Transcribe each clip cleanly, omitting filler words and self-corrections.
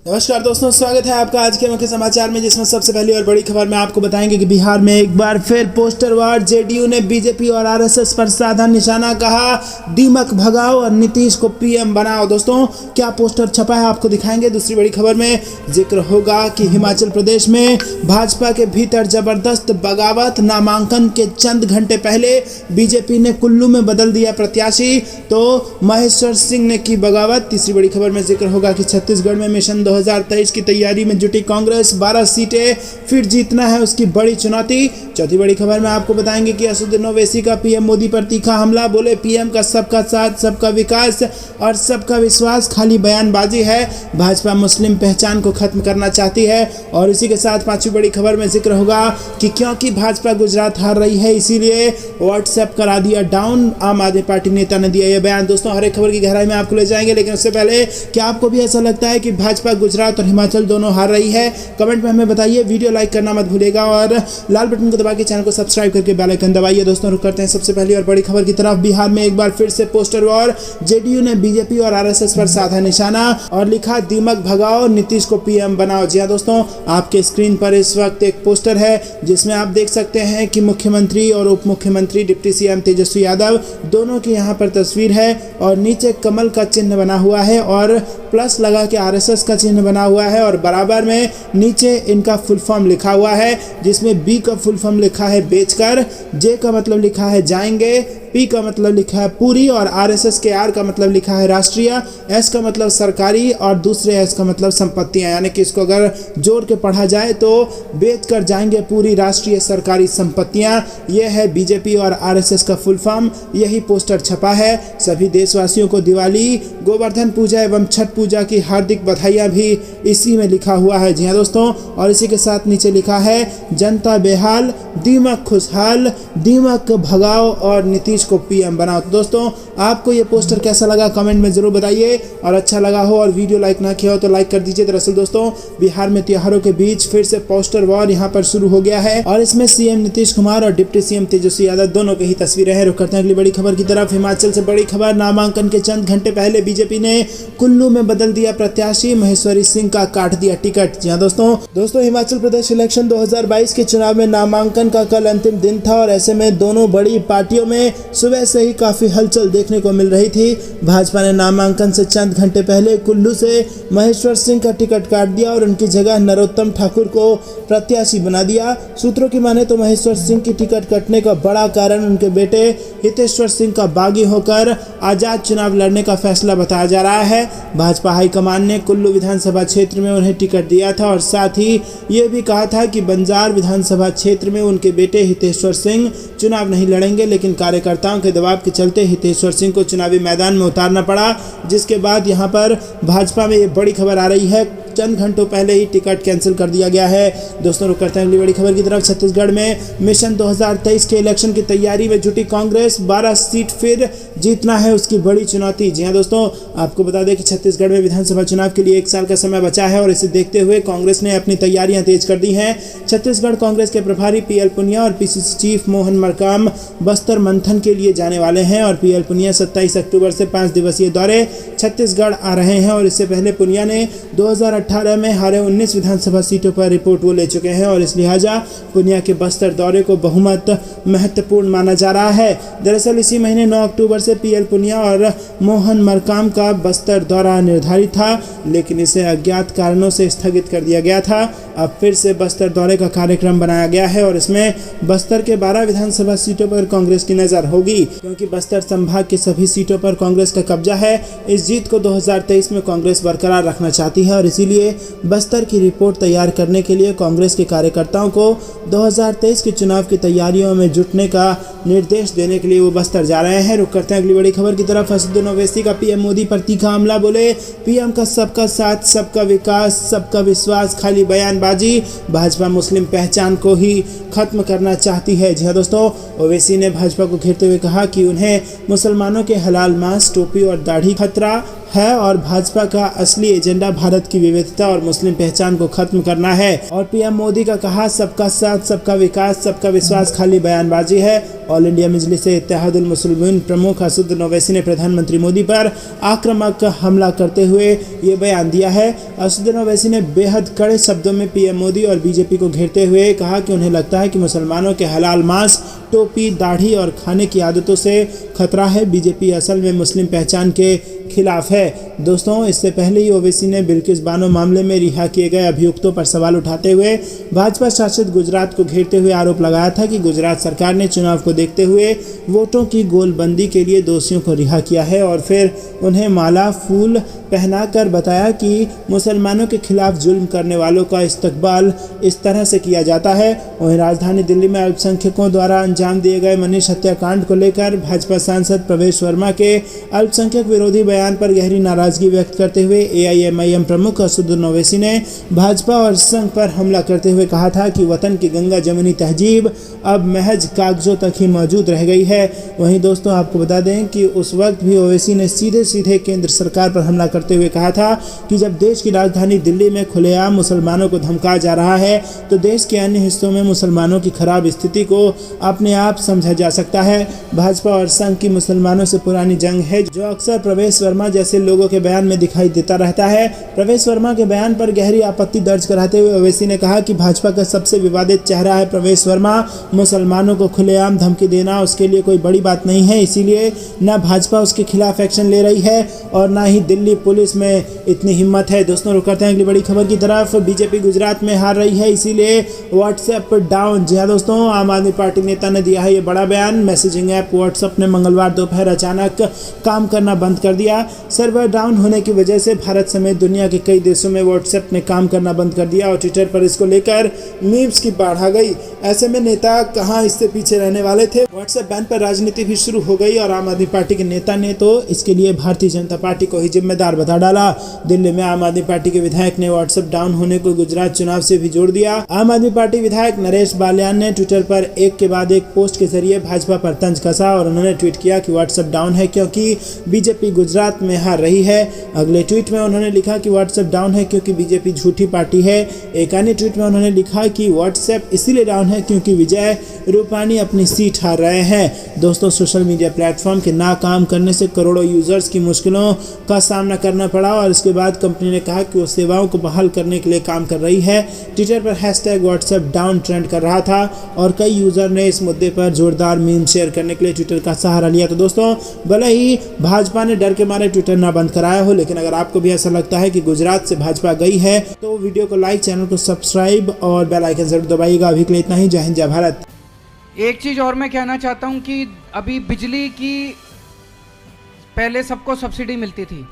नमस्कार दोस्तों, स्वागत है आपका आज के मुख्य समाचार में, जिसमें सबसे पहली और बड़ी खबर में आपको बताएंगे कि बिहार में एक बार फिर पोस्टर वार। जेडीयू ने बीजेपी और आरएसएस पर साधा निशाना, कहा दीमक भगाओ और नीतीश को पीएम बनाओ। दोस्तों, क्या पोस्टर छपा है आपको दिखाएंगे। दूसरी बड़ी खबर में जिक्र होगा कि हिमाचल प्रदेश में भाजपा के भीतर जबरदस्त बगावत। नामांकन के चंद घंटे पहले बीजेपी ने कुल्लू में बदल दिया प्रत्याशी, तो महेश्वर सिंह ने की बगावत। तीसरी बड़ी खबर में जिक्र होगा कि छत्तीसगढ़ में मिशन 2023 की तैयारी में जुटी कांग्रेस, 12 सीटें फिर जीतना है उसकी बड़ी चुनौती। चौथी बड़ी खबर में आपको बताएंगे कि असदुद्दीन ओवैसी का पीएम मोदी पर तीखा हमला, बोले पीएम का सबका साथ, सबका विकास और सबका विश्वास खाली बयानबाजी है, भाजपा मुस्लिम पहचान को खत्म करना चाहती है। और इसी के साथ पांचवी बड़ी खबर में जिक्र होगा कि क्योंकि भाजपा गुजरात हार रही है इसीलिए व्हाट्सएप करा दिया डाउन, आम आदमी पार्टी नेता ने दिया यह बयान। दोस्तों, हर एक खबर की गहराई में आपको ले जाएंगे, लेकिन उससे पहले क्या आपको भी ऐसा लगता है कि भाजपा गुजरात और हिमाचल दोनों हार रही है? कमेंट में हमें बताइए। वीडियो लाइक करना मत भूलिएगा और लाल बटन को दबा के चैनल को सब्सक्राइब करके बेल आइकन दबाइए। दोस्तों, रुक करते हैं सबसे पहली और बड़ी खबर की तरफ। बिहार में एक बार फिर से पोस्टर वॉर। जेडीयू ने बीजेपी और आरएसएस पर साधा निशाना और लिखा दीमक भगाओ, नीतीश को पीएम बनाओ। जी हां दोस्तों, आपके स्क्रीन पर इस वक्त एक पोस्टर है जिसमें आप देख सकते हैं कि मुख्यमंत्री और उप मुख्यमंत्री डिप्टी सीएम तेजस्वी यादव दोनों की यहाँ पर तस्वीर है और नीचे कमल का चिन्ह बना हुआ है और प्लस लगा के आरएसएस का चिन्ह बना हुआ है और बराबर में नीचे इनका फुल फॉर्म लिखा हुआ है, जिसमें बी का फुल फॉर्म लिखा है बेचकर, जे का मतलब लिखा है जाएंगे, पी का मतलब लिखा है पूरी और आरएसएस के आर का मतलब लिखा है राष्ट्रीय, एस का मतलब सरकारी और दूसरे एस का मतलब संपत्तियां। यानी कि इसको अगर जोड़ के पढ़ा जाए तो बेचकर जाएंगे पूरी राष्ट्रीय सरकारी संपत्तियां। यह है बीजेपी और आरएसएस का फुल फॉर्म। यही पोस्टर छपा है। सभी देशवासियों को दिवाली, गोवर्धन पूजा एवं छठ पूजा की हार्दिक बधाइयां भी इसी में लिखा हुआ है। जी हाँ दोस्तों, और इसी के साथ नीचे लिखा है जनता बेहाल, दीमक खुशहाल, दीमक भगाओ और नीतीश को पीएम बनाओ। तो दोस्तों, आपको ये पोस्टर कैसा लगा कमेंट में जरूर बताइए और अच्छा लगा हो और वीडियो लाइक ना किया हो तो लाइक कर दीजिए। दरअसल दोस्तों, बिहार में त्योहारों के बीच फिर से पोस्टर वॉर यहाँ पर शुरू हो गया है और इसमें सीएम नीतीश कुमार और डिप्टी सीएम तेजस्वी यादव दोनों की ही तस्वीरें हैं। रुक करते हैं अगली बड़ी खबर की तरफ। हिमाचल से बड़ी खबर। नामांकन के चंद घंटे पहले बीजेपी ने कुल्लू में बदल दिया प्रत्याशी, महेश्वरी सिंह का काट दिया टिकट। जी हाँ दोस्तों, हिमाचल प्रदेश इलेक्शन 2022 के चुनाव में नामांकन का कल अंतिम दिन था और ऐसे में दोनों बड़ी पार्टियों में सुबह से ही काफी हलचल देखने को मिल रही थी। भाजपा ने नामांकन से चंद घंटे पहले कुल्लू से महेश्वर सिंह का टिकट काट दिया और उनकी जगह नरोत्तम ठाकुर को प्रत्याशी बना दिया। सूत्रों की माने तो महेश्वर सिंह की टिकट कटने का बड़ा कारण उनके बेटे हितेश्वर सिंह का बागी होकर आजाद चुनाव लड़ने का फैसला बताया जा रहा है। भाजपा हाईकमान ने कुल्लू विधानसभा क्षेत्र में उन्हें टिकट दिया था और साथ ही ये भी कहा था कि बंजार विधानसभा क्षेत्र में उनके बेटे हितेश्वर सिंह चुनाव नहीं लड़ेंगे, लेकिन कार्यकर्ताओं के दबाव के चलते हितेश्वर सिंह को चुनावी मैदान में उतारना पड़ा, जिसके बाद यहां पर भाजपा में ये बड़ी खबर आ रही है, चंद घंटों पहले ही टिकट कैंसिल कर दिया गया है। दोस्तों, रुक करते हैं अगली बड़ी खबर की तरफ। छत्तीसगढ़ में मिशन 2023 के इलेक्शन की तैयारी में जुटी कांग्रेस, 12 सीट फिर जीतना है उसकी बड़ी चुनौती। जी हां दोस्तों, आपको बता दें कि छत्तीसगढ़ में विधानसभा चुनाव के लिए 1 साल का समय बचा है और इसे देखते हुए कांग्रेस ने अपनी तैयारियां तेज कर दी हैं। छत्तीसगढ़ कांग्रेस के प्रभारी पीएल पुनिया और पीसीसी चीफ मोहन मरकाम बस्तर मंथन के लिए जाने वाले हैं और पीएल पुनिया 27 अक्टूबर से 5 दिवसीय दौरे छत्तीसगढ़ आ रहे हैं और इससे पहले पुनिया ने 2018 में हारे 19 विधानसभा सीटों पर रिपोर्ट वो ले चुके हैं और इस लिहाजा पुनिया के बस्तर दौरे को बहुमत महत्वपूर्ण माना जा रहा है। दरअसल इसी महीने 9 अक्टूबर से पीएल पुनिया और मोहन मरकाम का बस्तर दौरा निर्धारित था, लेकिन इसे अज्ञात कारणों से स्थगित कर दिया गया था। अब फिर से बस्तर दौरे का कार्यक्रम बनाया गया है और इसमें बस्तर के 12 विधानसभा सीटों पर कांग्रेस की नजर होगी, क्योंकि बस्तर संभाग की सभी सीटों पर कांग्रेस का कब्जा है। इस जीत को 2023 में कांग्रेस बरकरार रखना चाहती है और इसीलिए बस्तर की रिपोर्ट तैयार करने के लिए कांग्रेस के कार्यकर्ताओं को 2023 के चुनाव की तैयारियों में जुटने का निर्देश देने के लिए वो बस्तर जा रहे हैं। रुक करते हैं अगली बड़ी खबर की तरफ। असदुद्दीन ओवैसी का पीएम मोदी पर तीखा हमला, बोले पीएम का सबका साथ, सबका विकास, सबका विश्वास खाली बयानबाजी, भाजपा मुस्लिम पहचान को ही खत्म करना चाहती है। जी हाँ दोस्तों, ओवैसी ने भाजपा को घेरते हुए कहा कि उन्हें मुसलमानों के हलाल मांस, टोपी और दाढ़ी खतरा है और भाजपा का असली एजेंडा भारत की विविधता और मुस्लिम पहचान को खत्म करना है। और पीएम मोदी का कहा सबका साथ, सबका विकास, सबका विश्वास खाली बयानबाजी है। ऑल इंडिया मजलिस इत्तेहादुल मुस्लिमीन प्रमुख असदुद्दीन ओवैसी ने प्रधानमंत्री मोदी पर आक्रामक हमला करते हुए ये बयान दिया है। असदुद्दीन ओवैसी ने बेहद कड़े शब्दों में पीएम मोदी और बीजेपी को घेरते हुए कहा कि उन्हें लगता है कि मुसलमानों के हलाल मांस, टोपी, दाढ़ी और खाने की आदतों से खतरा है। बीजेपी असल में मुस्लिम पहचान के खिलाफ है। दोस्तों, इससे पहले ही ओवैसी ने बिल्किस बानो मामले में रिहा किए गए अभियुक्तों पर सवाल उठाते हुए भाजपा शासित गुजरात को घेरते हुए आरोप लगाया था कि गुजरात सरकार ने चुनाव को देखते हुए वोटों की गोलबंदी के लिए दोषियों को रिहा किया है और फिर उन्हें माला फूल पहनाकर बताया कि मुसलमानों के खिलाफ जुल्म करने वालों का इस्तकबाल इस तरह से किया जाता है। वहीं राजधानी दिल्ली में अल्पसंख्यकों द्वारा अंजाम दिए गए मनीष हत्याकांड को लेकर भाजपा सांसद प्रवेश वर्मा के अल्पसंख्यक विरोधी बयान पर गहरी नाराजगी व्यक्त करते हुए एआईएमआईएम प्रमुख असदुद्दीन ओवैसी ने भाजपा और संघ पर हमला करते हुए कहा था कि वतन की गंगा जमुनी तहजीब अब महज कागजों तक ही मौजूद रह गई है। वहीं दोस्तों, आपको बता दें कि उस वक्त भी ओवैसी ने सीधे सीधे केंद्र सरकार पर हमला करते हुए कहा था कि जब देश की राजधानी दिल्ली में खुलेआम मुसलमानों को धमकाया जा रहा है तो देश के अन्य हिस्सों में मुसलमानों की खराब स्थिति को अपने आप समझा जा सकता है। भाजपा और संघ की मुसलमानों से पुरानी जंग है, जो अक्सर प्रवेश वर्मा जैसे लोगों के बयान में दिखाई देता रहता है। प्रवेश वर्मा के बयान पर गहरी आपत्ति दर्ज कराते हुए ओवैसी ने कहा कि भाजपा का सबसे विवादित चेहरा है प्रवेश वर्मा। मुसलमानों को खुलेआम धमकी देना उसके लिए कोई बड़ी बात नहीं है, इसीलिए न भाजपा उसके खिलाफ एक्शन ले रही है और न ही दिल्ली पुलिस में इतनी हिम्मत है। दोस्तों, रुक करते हैं अगली बड़ी खबर की तरफ। बीजेपी गुजरात में हार रही है, इसीलिए व्हाट्सएप डाउन। जी हाँ दोस्तों, आम आदमी पार्टी नेता ने दिया है ये बड़ा बयान। मैसेजिंग ऐप व्हाट्सएप ने मंगलवार दोपहर अचानक काम करना बंद कर दिया। सर्वर डाउन होने की वजह से भारत समेत दुनिया के कई देशों में व्हाट्सएप ने काम करना बंद कर दिया और ट्विटर पर इसको लेकर मीम्स की बाढ़ आ गई। ऐसे में नेता कहां इससे पीछे रहने वाले थे। व्हाट्सएप बैन पर राजनीति भी शुरू हो गई और आम आदमी पार्टी के नेता ने तो इसके लिए भारतीय जनता पार्टी को ही जिम्मेदार बता डाला। दिल्ली में आम आदमी पार्टी के विधायक ने व्हाट्सएप डाउन होने को गुजरात चुनाव से भी जोड़ दिया। आम आदमी पार्टी विधायक नरेश बाल्यान ने ट्विटर पर एक के बाद एक पोस्ट के जरिए भाजपा पर तंज कसा और उन्होंने ट्वीट किया कि व्हाट्सएप डाउन है क्योंकि बीजेपी गुजरात में हार रही है। अगले ट्वीट में उन्होंने लिखा कि व्हाट्सएप डाउन है क्योंकि बीजेपी झूठी पार्टी है। एक अन्य ट्वीट में उन्होंने लिखा कि व्हाट्सएप इसीलिए डाउन है क्योंकि विजय रूपाणी अपनी सीट हार रहे हैं। दोस्तों, सोशल मीडिया प्लेटफॉर्म के नाकाम करने से करोड़ों यूजर्स की मुश्किलों का सामना करना पड़ा और इसके बाद कंपनी ने कहा कि वो सेवाओं को बहाल करने के लिए काम कर रही है। ट्विटर पर हैशटैग व्हाट्सएप डाउन ट्रेंड कर रहा था और कई यूजर ने इस मुद्दे पर जोरदार मीम शेयर करने के लिए ट्विटर का सहारा लिया। तो दोस्तों, भले ही भाजपा ने डर के मारे ट्विटर ना बंद कराया हो, लेकिन अगर आपको भी ऐसा लगता है कि गुजरात से भाजपा गई है तो वीडियो को लाइक, चैनल को सब्सक्राइब और बेल आइकन जरूर दबाइएगा। अभी के लिए इतना ही। जय हिंद, जय भारत। एक चीज़ और मैं कहना चाहता हूं कि अभी बिजली की पहले सबको सब्सिडी मिलती थी,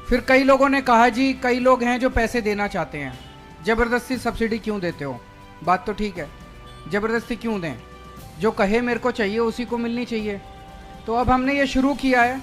फिर कई लोगों ने कहा जी कई लोग हैं जो पैसे देना चाहते हैं, ज़बरदस्ती सब्सिडी क्यों देते हो। बात तो ठीक है, ज़बरदस्ती क्यों दें, जो कहे मेरे को चाहिए उसी को मिलनी चाहिए। तो अब हमने ये शुरू किया है